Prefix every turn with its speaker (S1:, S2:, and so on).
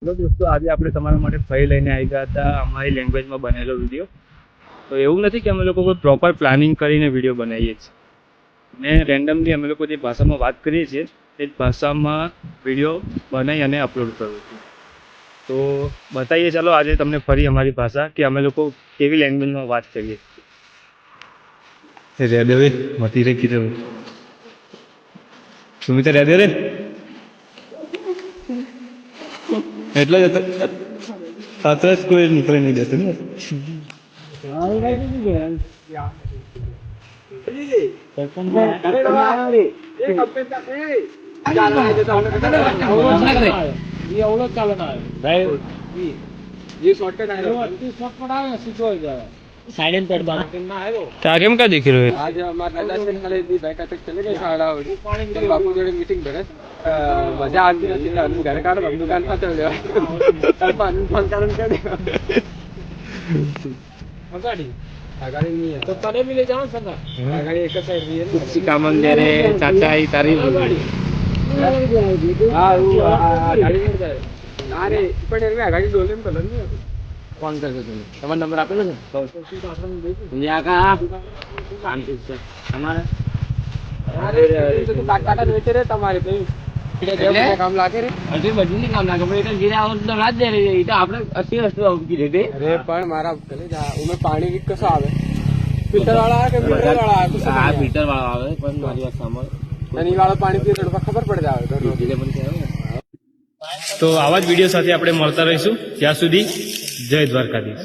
S1: Hello દોસ્તો, આજે આપણે તમારા માટે ફરી લઈને આવી ગયા હતા અમારી લેંગ્વેજમાં બનેલો વિડીયો. તો એવું નથી કે અમે લોકો કોઈ પ્રોપર પ્લાનિંગ કરીને વિડીયો બનાવીએ છીએ. ને રેન્ડમલી અમે લોકો જે ભાષામાં વાત કરીએ છીએ તે જ ભાષામાં વિડીયો બનાવી અને અપલોડ કરું છું. તો બતાવીએ ચાલો આજે તમને ફરી અમારી ભાષા કે અમે લોકો કેવી લેંગ્વેજમાં વાત કરીએ. રેડે રે મતી રે કીધું સુમિતા રેડે રે એટલે જ અત્યારે જ કોઈ નીકળી નહીં જતું ને. કેમ કા દેખી રહ્યો
S2: आज हमारे दादा से दी बैठ तक चले गए साड़ा बापू जोड़े मीटिंग भरे मजा आती है घर का दुकान पर चल जाओ फोन कारण कर अगाड़ी अगाड़ी नहीं है तो तने भी ले जाओ संगा अगाड़ी एक साइड भी है कुछ कामन दे रे चाचा ही तारी गाड़ी हां वो गाड़ी में जाए अरे पण रे गाड़ी डोले में कलर नहीं फोन कर दो तुम्हारा नंबर આપેલો છે ન્યા કા શાંતિ છે તમારે અરે તો કાકા વેચે રે તમારે એટલે કામ લાગે રે હજી બધું કામ લાગે પણ એટલે ગીરા આવો તો રાત દે રે ઈ તો આપણે 80 વસ્તુ આવકી રે દે અરે પણ મારા કલે જા ઉમે પાણી વીક કસો આવે ફિલ્ટર વાળા આવે કે મિનરલ વાળા આવે હા ફિલ્ટર વાળા આવે પણ મારી વાત સાંભળ અને ઈ વાળો પાણી પીએ તો ખબર પડી જાવે તો એટલે મને કહેવાય.
S1: તો આવા જ વિડીયો સાથે આપણે મળતા રહીશું. ત્યાં સુધી જય દ્વારકાધીશ.